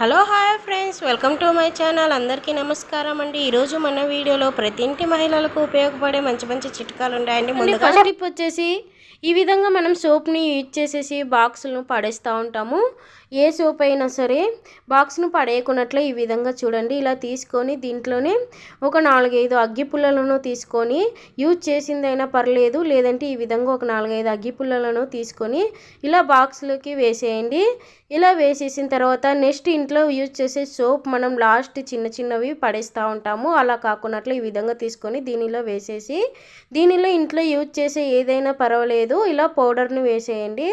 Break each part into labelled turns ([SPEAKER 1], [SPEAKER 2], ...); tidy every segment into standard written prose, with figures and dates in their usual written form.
[SPEAKER 1] Hello hi friends, welcome to my channel. అందరికీ నమస్కారం అండి. ఈరోజు మన వీడియోలో ప్రతి ఇంటి మహిళలకు ఉపయోగపడే మంచి మంచి చిట్కాలు ఉంటాయండి. ముందుగా ఫస్ట్ టిప్ వచ్చేసి ఈ విధంగా మనం సోప్ని యూజ్ చేసేసి బాక్సులను పడేస్తూ ఉంటాము. ఏ సోప్ అయినా సరే బాక్స్ను పడేయకున్నట్లే ఈ విధంగా చూడండి. ఇలా తీసుకొని దీంట్లోనే ఒక 4-5 అగ్గి పుల్లలను తీసుకొని యూజ్ చేసిందైనా పర్లేదు, లేదంటే ఈ విధంగా ఒక 4-5 అగ్గి పుల్లలను తీసుకొని ఇలా బాక్స్లోకి వేసేయండి. ఇలా వేసేసిన తర్వాత నెక్స్ట్ ఇంట్లో యూజ్ చేసే సోప్ మనం లాస్ట్ చిన్న చిన్నవి పడేస్తూ ఉంటాము. అలా కాకున్నట్లు ఈ విధంగా తీసుకొని దీనిలో వేసేసి దీనిలో ఇంట్లో యూజ్ చేసే ఏదైనా పర్వాలేదు ఇలా పౌడర్ని వేసేయండి.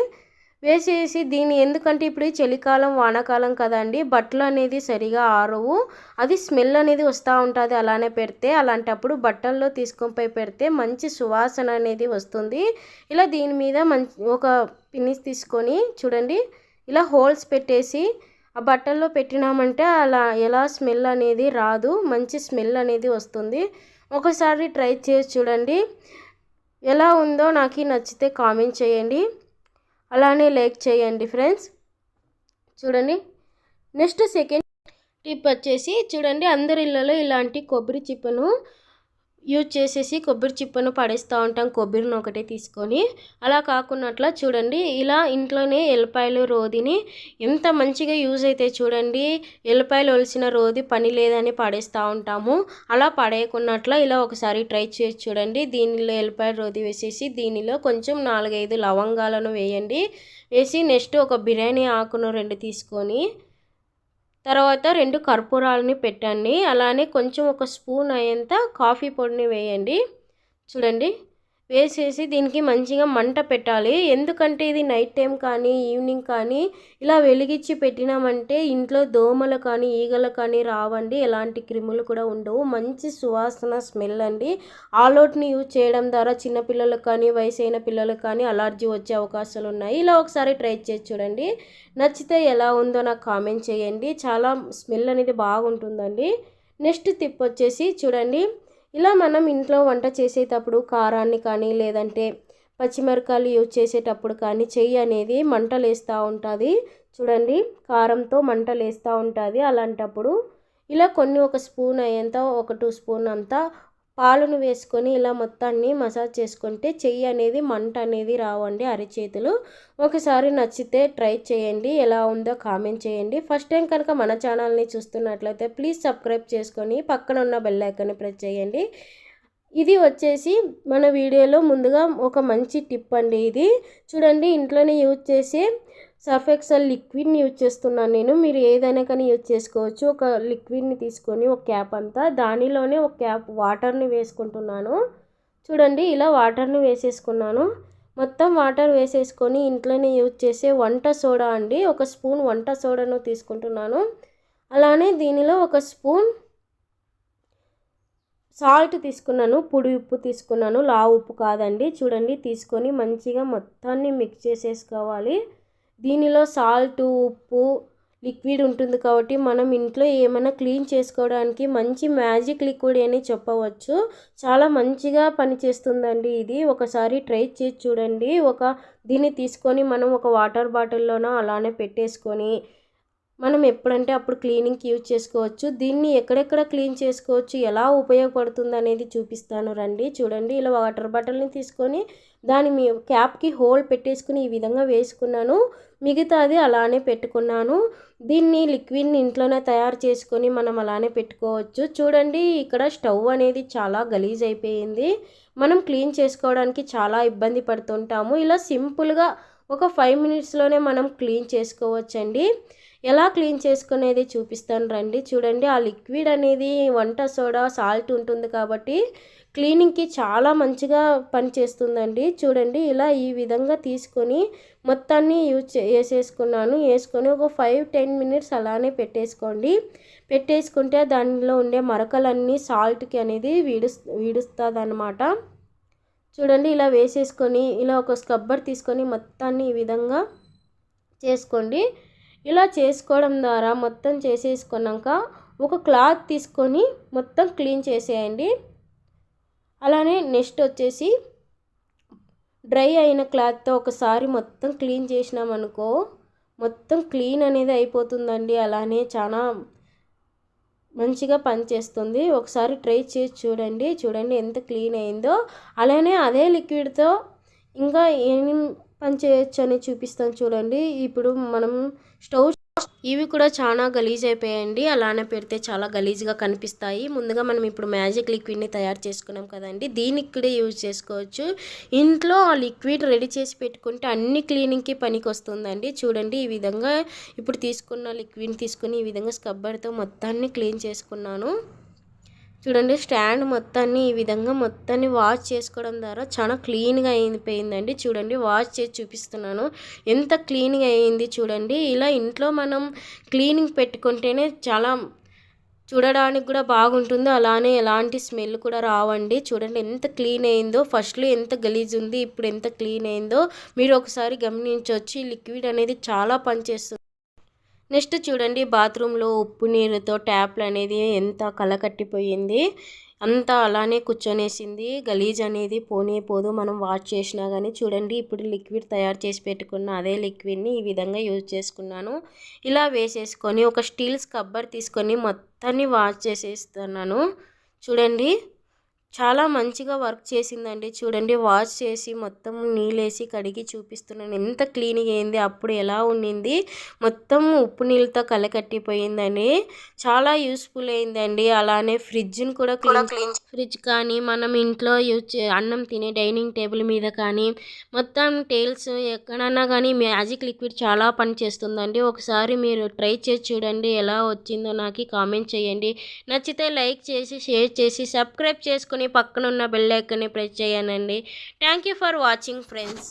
[SPEAKER 1] వేసేసి దీన్ని ఎందుకంటే ఇప్పుడు చలికాలం వానాకాలం కదండి, బట్టలు అనేది సరిగా ఆరవు, అది స్మెల్ అనేది వస్తూ ఉంటుంది అలానే పెడితే. అలాంటప్పుడు బట్టల్లో తీసుకొని పోయి పెడితే మంచి సువాసన అనేది వస్తుంది. ఇలా దీని మీద ఒక పిన్నిస్ తీసుకొని చూడండి ఇలా హోల్స్ పెట్టేసి ఆ బట్టల్లో పెట్టినామంటే అలా ఎలా స్మెల్ అనేది రాదు, మంచి స్మెల్ అనేది వస్తుంది. ఒకసారి ట్రై చేసి చూడండి. ఎలా ఉందో నాకు నచ్చితే కామెంట్ చేయండి, అలానే లైక్ చేయండి ఫ్రెండ్స్. చూడండి నెక్స్ట్ సెకండ్ టిప్ వచ్చేసి చూడండి, అందరి ఇళ్ళలో ఇలాంటి కొబ్బరి చిప్పను యూజ్ చేసేసి కొబ్బరి చిప్పను పడేస్తూ ఉంటాం, కొబ్బరిని ఒకటే తీసుకొని. అలా కాకున్నట్లా చూడండి ఇలా ఇంట్లోనే ఎల్లిపాయలు రోదిని ఎంత మంచిగా యూజ్ అయితే చూడండి. ఎల్లిపాయలు ఒలిసిన రోది పని లేదని పడేస్తూ ఉంటాము. అలా పడేయకున్నట్లా ఇలా ఒకసారి ట్రై చేసి చూడండి. దీనిలో ఎల్లిపాయలు రోది వేసేసి దీనిలో కొంచెం 4-5 లవంగాలను వేయండి. వేసి నెక్స్ట్ ఒక బిర్యానీ ఆకును 2 తీసుకొని తర్వాత 2 కర్పూరాలని పెట్టండి. అలానే కొంచెం ఒక స్పూన్ అయ్యేంత కాఫీ పొడిని వేయండి. చూడండి వేసేసి దీనికి మంచిగా మంట పెట్టాలి. ఎందుకంటే ఇది నైట్ టైం కానీ ఈవినింగ్ కానీ ఇలా వెలిగించి పెట్టినామంటే ఇంట్లో దోమలు కానీ ఈగలు కానీ రావండి, ఎలాంటి క్రిములు కూడా ఉండవు. మంచి సువాసన స్మెల్ అండి. ఆల్ అవుట్ని యూజ్ చేయడం ద్వారా చిన్నపిల్లలకు కానీ వయసైన పిల్లలకు కానీ అలర్జీ వచ్చే అవకాశాలు ఉన్నాయి. ఇలా ఒకసారి ట్రై చేసి చూడండి. నచ్చితే ఎలా ఉందో నాకు కామెంట్ చేయండి. చాలా స్మెల్ అనేది బాగుంటుందండి. నెక్స్ట్ టిప్ వచ్చేసి చూడండి, ఇలా మనం ఇంట్లో వంట చేసేటప్పుడు కారాన్ని కానీ లేదంటే పచ్చిమిరకాయలు యూజ్ చేసేటప్పుడు కానీ చెయ్యి అనేది మంటలేస్తూ ఉంటుంది. చూడండి కారంతో మంటలేస్తూ ఉంటుంది. అలాంటప్పుడు ఇలా ఒక స్పూన్ అయ్యేంత ఒక 2 స్పూన్ అంతా పాలను వేసుకొని ఇలా మొత్తాన్ని మసాజ్ చేసుకుంటే చెయ్యి అనేది మంట అనేది రావండి, అరిచేతులు. ఒకసారి నచ్చితే ట్రై చేయండి, ఎలా ఉందో కామెంట్ చేయండి. ఫస్ట్ టైం కనుక మన ఛానల్ని చూస్తున్నట్లయితే ప్లీజ్ సబ్స్క్రైబ్ చేసుకొని పక్కన ఉన్న బెల్ ఐకాన్ని ప్రెస్ చేయండి. ఇది వచ్చేసి మన వీడియోలో ముందుగా ఒక మంచి టిప్ అండి. ఇది చూడండి ఇంట్లోనే యూజ్ చేసే సర్ఫ్ ఎక్సెల్ లిక్విడ్ని యూజ్ చేస్తున్నాను నేను. మీరు ఏదైనా కానీ యూజ్ చేసుకోవచ్చు. ఒక లిక్విడ్ని తీసుకొని ఒక క్యాప్ అంతా దానిలోనే ఒక క్యాప్ వాటర్ని వేసుకుంటున్నాను. చూడండి ఇలా వాటర్ని వేసేసుకున్నాను. మొత్తం వాటర్ వేసేసుకొని ఇంట్లోనే యూజ్ చేసే వంట సోడా అండి, ఒక స్పూన్ వంట సోడాను తీసుకుంటున్నాను. అలానే దీనిలో ఒక స్పూన్ సాల్ట్ తీసుకున్నాను, పొడి ఉప్పు తీసుకున్నాను, లా ఉప్పు కాదండి. చూడండి తీసుకొని మంచిగా మొత్తాన్ని మిక్స్ చేసేసుకోవాలి. దీనిలో సాల్ట్ ఉప్పు లిక్విడ్ ఉంటుంది కాబట్టి మనం ఇంట్లో ఏమైనా క్లీన్ చేసుకోవడానికి మంచి మ్యాజిక్ లిక్విడ్ అని చెప్పవచ్చు. చాలా మంచిగా పనిచేస్తుందండి ఇది. ఒకసారి ట్రై చేసి చూడండి. దీన్ని తీసుకొని మనం ఒక వాటర్ బాటిల్లోనో అలానే పెట్టేసుకొని మనం ఎప్పుడంటే అప్పుడు క్లీనింగ్కి యూజ్ చేసుకోవచ్చు. దీన్ని ఎక్కడెక్కడ క్లీన్ చేసుకోవచ్చు, ఎలా ఉపయోగపడుతుంది అనేది చూపిస్తాను రండి. చూడండి ఇలా వాటర్ బాటిల్ని తీసుకొని దాని క్యాప్కి హోల్ పెట్టేసుకుని ఈ విధంగా వేసుకున్నాను. మిగతాది అలానే పెట్టుకున్నాను. దీన్ని లిక్విడ్ని ఇంట్లోనే తయారు చేసుకొని మనం అలానే పెట్టుకోవచ్చు. చూడండి ఇక్కడ స్టవ్ అనేది చాలా గలీజ్ అయిపోయింది, మనం క్లీన్ చేసుకోవడానికి చాలా ఇబ్బంది పడుతుంటాము. ఇలా సింపుల్గా ఒక 5 మినిట్స్లోనే మనం క్లీన్ చేసుకోవచ్చండి. ఎలా క్లీన్ చేసుకునేది చూపిస్తాను రండి. చూడండి ఆ లిక్విడ్ అనేది వంట సోడా సాల్ట్ ఉంటుంది కాబట్టి క్లీనింగ్కి చాలా మంచిగా పనిచేస్తుందండి. చూడండి ఇలా ఈ విధంగా తీసుకొని మొత్తాన్ని వేసేసుకున్నాను. వేసుకొని ఒక 5-10 మినిట్స్ అలానే పెట్టేసుకోండి. పెట్టేసుకుంటే దానిలో ఉండే మరకలన్నీ సాల్ట్కి అనేది వీడుస్తుంది అన్నమాట. చూడండి ఇలా వేసేసుకొని ఇలా ఒక స్క్రబ్బర్ తీసుకొని మొత్తాన్ని ఈ విధంగా చేసుకోండి. ఇలా చేసుకోవడం ద్వారా మొత్తం చేసేసుకున్నాక ఒక క్లాత్ తీసుకొని మొత్తం క్లీన్ చేసేయండి. అలానే నెక్స్ట్ వచ్చేసి డ్రై అయిన క్లాత్తో ఒకసారి మొత్తం క్లీన్ చేసినామనుకో మొత్తం క్లీన్ అనేది అయిపోతుందండి. అలానే చాలా మంచిగా పనిచేస్తుంది. ఒకసారి ట్రై చేసి చూడండి ఎంత క్లీన్ అయిందో. అలానే అదే లిక్విడ్తో ఇంకా ఏం పని చేయొచ్చు అని చూపిస్తాను చూడండి. ఇప్పుడు మనం స్టవ్ ఇవి కూడా చాలా గలీజ్ అయిపోయాయండి. అలానే పెడితే చాలా గలీజ్గా కనిపిస్తాయి. ముందుగా మనం ఇప్పుడు మ్యాజిక్ లిక్విడ్ని తయారు చేసుకున్నాం కదండి, దీనికి కూడా యూజ్ చేసుకోవచ్చు. ఇంట్లో ఆ లిక్విడ్ రెడీ చేసి పెట్టుకుంటే అన్ని క్లీనింగ్కి పనికి వస్తుందండి. చూడండి ఈ విధంగా ఇప్పుడు తీసుకున్న లిక్విడ్ని తీసుకుని ఈ విధంగా స్క్రబ్బర్తో మొత్తాన్ని క్లీన్ చేసుకున్నాను. చూడండి స్టాండ్ మొత్తాన్ని ఈ విధంగా మొత్తాన్ని వాష్ చేసుకోవడం ద్వారా చాలా క్లీన్గా అయిపోయిందండి. చూడండి వాష్ చేసి చూపిస్తున్నాను ఎంత క్లీన్గా అయింది చూడండి. ఇలా ఇంట్లో మనం క్లీనింగ్ పెట్టుకుంటేనే చాలా చూడడానికి కూడా బాగుంటుంది. అలానే ఎలాంటి స్మెల్ కూడా రావండి. చూడండి ఎంత క్లీన్ అయిందో. ఫస్ట్లో ఎంత గలీజ్ ఉంది, ఇప్పుడు ఎంత క్లీన్ అయిందో మీరు ఒకసారి గమనించవచ్చు. ఈ లిక్విడ్ అనేది చాలా పనిచేస్తుంది. నెక్స్ట్ చూడండి బాత్రూంలో ఉప్పు నీరుతో ట్యాప్లు అనేది ఎంత కలకట్టిపోయింది, అంతా అలానే కూర్చొనేసింది. గలీజ్ అనేది పోనే పోదు మనం వాష్ చేసినా కానీ. చూడండి ఇప్పుడు లిక్విడ్ తయారు చేసి పెట్టుకున్న అదే లిక్విడ్ని ఈ విధంగా యూజ్ చేసుకున్నాను. ఇలా వేసేసుకొని ఒక స్టీల్ స్క్రబ్బర్ తీసుకొని మొత్తాన్ని వాష్ చేసేస్తున్నాను. చూడండి చాలా మంచిగా వర్క్ చేసిందండి. చూడండి వాష్ చేసి మొత్తం నీళ్ళేసి కడిగి చూపిస్తున్నాను ఎంత క్లీన్గా అయింది. అప్పుడు ఎలా ఉండింది, మొత్తం ఉప్పు నీళ్ళతో కలకట్టిపోయిందని. చాలా యూస్ఫుల్ అయిందండి. అలానే ఫ్రిడ్జ్ని కూడా క్లీన్ ఫ్రిడ్జ్ కానీ మనం ఇంట్లో అన్నం తినే డైనింగ్ టేబుల్ మీద కానీ మొత్తం టైల్స్ ఎక్కడన్నా కానీ మ్యాజిక్ లిక్విడ్ చాలా పని చేస్తుందండి. ఒకసారి మీరు ట్రై చేసి చూడండి ఎలా వచ్చిందో నాకు కామెంట్ చేయండి. నచ్చితే లైక్ చేసి షేర్ చేసి సబ్స్క్రైబ్ చేసుకుని పక్కనున్న బెల్ ఐకాన్ని ప్రెస్ చేయండి. Thank you for watching friends.